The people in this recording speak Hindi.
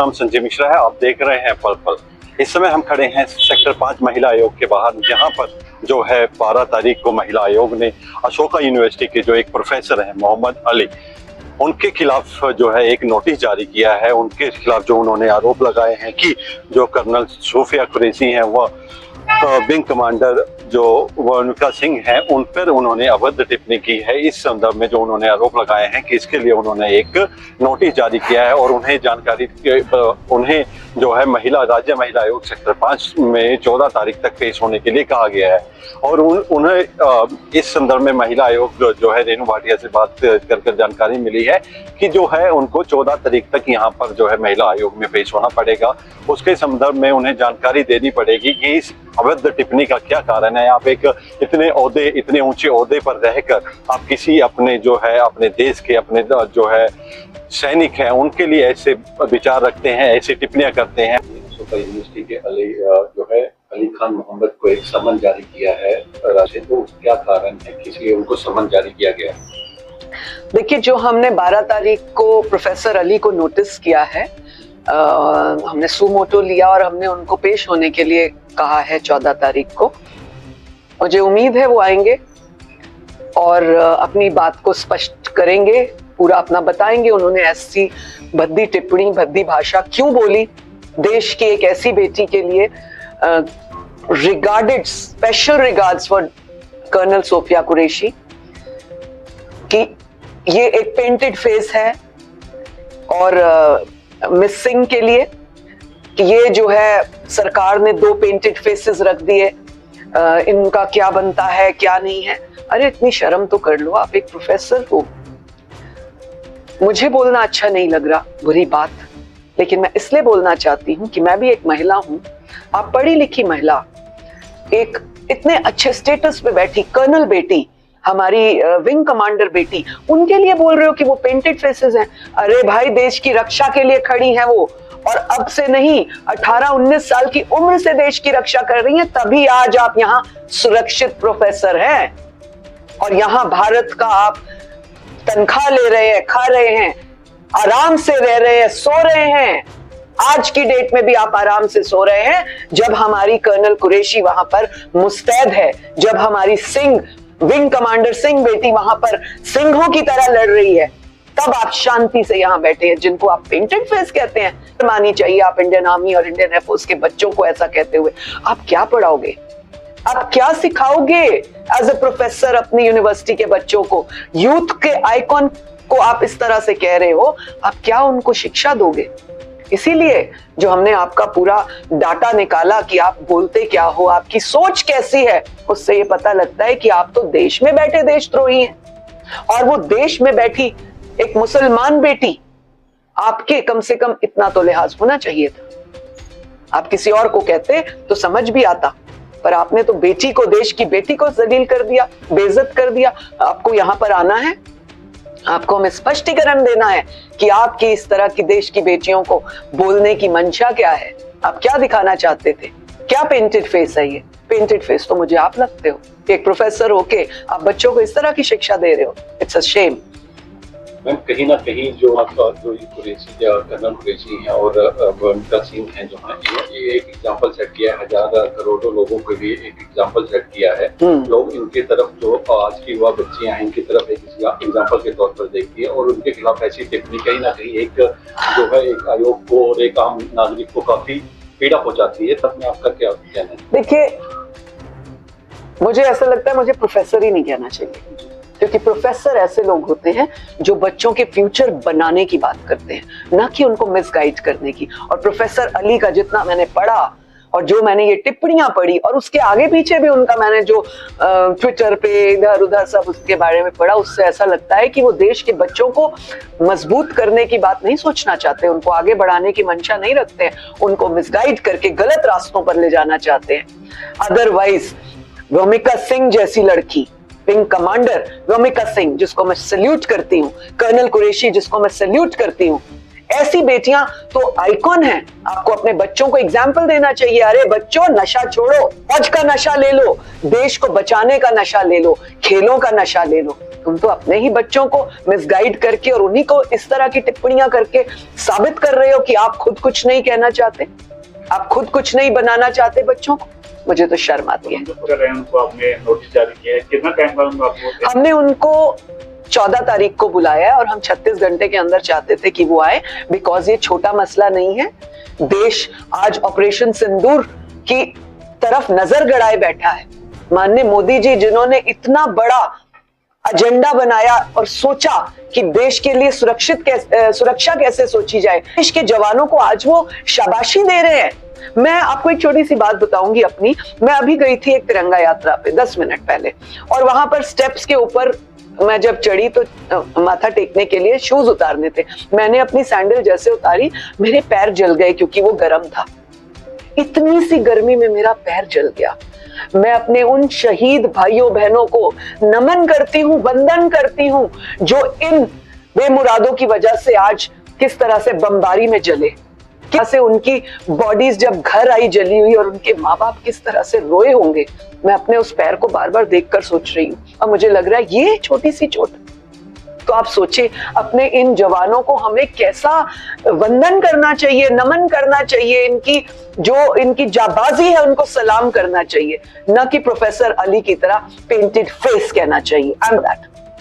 नाम संजय मिश्रा है। आप देख रहे हैं पल पल। इस समय हम खड़े हैं सेक्टर 5 महिला आयोग के बाहर, जहां पर जो है 12 तारीख को महिला आयोग ने अशोका यूनिवर्सिटी के जो एक प्रोफेसर हैं मोहम्मद अली, उनके खिलाफ जो है एक नोटिस जारी किया है। उनके खिलाफ जो उन्होंने आरोप लगाए हैं कि जो कर्नल सूफिया कुरैशी हैं वह विंग कमांडर जो वनिका सिंह हैं उन पर उन्होंने अभद्र टिप्पणी की है। इस संदर्भ में जो उन्होंने आरोप लगाए हैं कि इसके लिए उन्होंने एक नोटिस जारी किया है और उन्हें जानकारी उन्हें जो है राज्य महिला आयोग सेक्टर 5 में 14 तारीख तक पेश होने के लिए कहा गया है। और उन्हें इस संदर्भ में महिला आयोग जो है रेणु भाटिया से बात कर जानकारी मिली है कि जो है उनको 14 तारीख तक यहाँ पर जो है महिला आयोग में पेश होना पड़ेगा। उसके संदर्भ में उन्हें जानकारी देनी पड़ेगी कि इस अभद्र टिप्पणी का क्या कारण है। आप एक इतने ऊंचे ओहदे पर रहकर आप किसी अपने जो है अपने देश के अपने जो है सैनिक हैं उनके लिए ऐसे विचार रखते हैं, ऐसी टिप्पणियां करते हैं। यूनिवर्सिटी के जो है अली खान मोहम्मद को एक समन जारी किया है राशि, तो क्या कारण है किसी उनको समन जारी किया गया? देखिए, जो हमने 12 तारीख को प्रोफेसर अली को नोटिस किया है, हमने सुमोटो लिया और हमने उनको पेश होने के लिए कहा है 14 तारीख को। मुझे उम्मीद है वो आएंगे और अपनी बात को स्पष्ट करेंगे, पूरा अपना बताएंगे उन्होंने ऐसी भद्दी टिप्पणी, भद्दी भाषा क्यों बोली देश की एक ऐसी बेटी के लिए। Regarded special regards for colonel Sofiya Qureshi कि ये एक पेंटेड फेस है, और मिस सिंह के लिए कि ये जो है सरकार ने 2 पेंटेड फेसेस रख दिए, इनका क्या बनता है क्या नहीं है। अरे इतनी शर्म तो कर लो, आप एक प्रोफेसर हो। मुझे बोलना अच्छा नहीं लग रहा, बुरी बात, लेकिन मैं इसलिए बोलना चाहती हूँ कि मैं भी एक महिला हूँ। आप पढ़ी लिखी महिला, एक इतने अच्छे स्टेटस पे बैठी कर्नल बेटी, हमारी विंग कमांडर बेटी, उनके लिए बोल रहे हो कि वो पेंटेड फेसेस हैं। अरे भाई, देश की रक्षा के लिए खड़ी हैं वो, और अब से नहीं 18-19 साल की उम्र से देश की रक्षा कर रही हैं, तभी आज आप यहाँ सुरक्षित प्रोफेसर हैं और यहाँ भारत का आप तनख्वाह ले रहे हैं, खा रहे हैं, आराम से रह रहे हैं, सो रहे हैं। आज की डेट में भी आप आराम से सो रहे हैं, जब हमारी कर्नल कुरैशी वहां पर मुस्तैद है, जब हमारी सिंह विंग कमांडर सिंह बेटी वहां पर सिंहों की तरह लड़ रही है, तब आप शांति से यहाँ बैठे हैं। जिनको आप पेंटेड फेस कहते हैं, मानी चाहिए आप इंडियन आर्मी और इंडियन एयरफोर्स के बच्चों को ऐसा कहते हुए। आप क्या पढ़ाओगे, आप क्या सिखाओगे एज ए प्रोफेसर अपनी यूनिवर्सिटी के बच्चों को? यूथ के आइकॉन को आप इस तरह से कह रहे हो, आप क्या उनको शिक्षा दोगे? इसीलिए जो हमने आपका पूरा डाटा निकाला कि आप बोलते क्या हो, आपकी सोच कैसी है, उससे ये पता लगता है कि आप तो देश में बैठे देशद्रोही हैं। और वो देश में बैठी एक मुसलमान बेटी, आपके कम से कम इतना तो लिहाज होना चाहिए था। आप किसी और को कहते तो समझ भी आता, पर आपने तो बेटी को, देश की बेटी को जलील कर दिया, बेइज्जत कर दिया। आपको यहाँ पर आना है, आपको हमें स्पष्टीकरण देना है कि आपकी इस तरह की देश की बेटियों को बोलने की मंशा क्या है, आप क्या दिखाना चाहते थे? क्या पेंटेड फेस है ये? पेंटेड फेस तो मुझे आप लगते हो। एक प्रोफेसर होके आप बच्चों को इस तरह की शिक्षा दे रहे हो, इट्स अ शेम। मैम, कहीं ना कहीं जो आपका जो कुरैशी या कर्नल कुरैशी हैं और वनिका सिंह हैं, जो है ये एक एग्जांपल सेट किया है, हजार करोड़ों लोगों के लिए एक एग्जांपल सेट किया है। लोग इनकी तरफ, जो आज की युवा बच्चियां हैं, इनकी तरफ एक एग्जांपल के तौर पर देखती है और उनके खिलाफ ऐसी टिप्पणी कहीं ना कहीं एक जो है एक आयोग को और एक आम नागरिक को काफी पीड़ा पहुंचाती है। तब में आपका क्या कहना है? देखिए, मुझे ऐसा लगता है मुझे प्रोफेसर ही नहीं कहना चाहिए, क्योंकि प्रोफेसर ऐसे लोग होते हैं जो बच्चों के फ्यूचर बनाने की बात करते हैं, ना कि उनको मिसगाइड करने की। और प्रोफेसर अली का जितना मैंने पढ़ा और जो मैंने ये टिप्पणियां पढ़ी और उसके आगे पीछे भी उनका मैंने जो ट्विटर पे इधर उधर सब उसके बारे में पढ़ा, उससे ऐसा लगता है कि वो देश के बच्चों को मजबूत करने की बात नहीं सोचना चाहते, उनको आगे बढ़ाने की मंशा नहीं रखते हैं, उनको मिसगाइड करके गलत रास्तों पर ले जाना चाहते हैं। अदरवाइज वनिका सिंह जैसी लड़की, विंग कमांडर वनिका सिंह जिसको मैं सल्यूट करती हूँ, कर्नल कुरैशी जिसको मैं सल्यूट करती हूँ, ऐसी बेटियां तो आइकॉन हैं। आपको अपने बच्चों को एग्जाम्पल देना चाहिए। अरे बच्चों, नशा छोड़ो, फौज का नशा ले लो, देश को बचाने का नशा ले लो, खेलों का नशा ले लो, तुम तो अपने ही बच्चों को मिसगाइड करके और उन्हीं को इस तरह की टिप्पणियां करके साबित कर रहे हो कि आप खुद कुछ नहीं कहना चाहते, आप खुद कुछ नहीं बनाना चाहते बच्चों को। मुझे तो शर्म आती है। उनको आपने नोटिस जारी किया है, कितना टाइम बाद आपको? हमने उनको 14 तारीख को बुलाया है और हम 36 घंटे के अंदर चाहते थे कि वो आए, बिकॉज ये छोटा मसला नहीं है। देश आज ऑपरेशन सिंदूर की तरफ नजर गड़ाए बैठा है। माननीय मोदी जी जिन्होंने इतना बड़ा एजेंडा बनाया और सोचा कि देश के लिए सुरक्षा कैसे सोची जाए, देश के जवानों को आज वो शाबाशी दे रहे हैं। मैं आपको एक छोटी सी बात बताऊंगी अपनी। मैं अभी गई थी एक तिरंगा यात्रा पे 10 मिनट पहले, और वहां पर स्टेप्स के ऊपर मैं जब चढ़ी तो माथा टेकने के लिए शूज उतारने थे। मैंने अपनी सैंडल जैसे उतारी, मेरे पैर जल गए क्योंकि वो गर्म था। इतनी सी गर्मी में मेरा पैर जल गया। मैं अपने उन शहीद भाइयों बहनों को नमन करती हूँ, वंदन करती हूँ, जो इन बेमुरादों की वजह से आज किस तरह से बमबारी में जले, कैसे उनकी बॉडीज जब घर आई जली हुई और उनके माँ बाप किस तरह से रोए होंगे। मैं अपने उस पैर को बार बार देखकर सोच रही हूँ और मुझे लग रहा है ये छोटी सी चोट। तो आप सोचिए अपने इन जवानों को हमें कैसा वंदन करना चाहिए, नमन करना चाहिए, इनकी जाबाजी है उनको सलाम करना चाहिए, न कि प्रोफेसर अली की तरह पेंटेड फेस कहना चाहिए। I am that.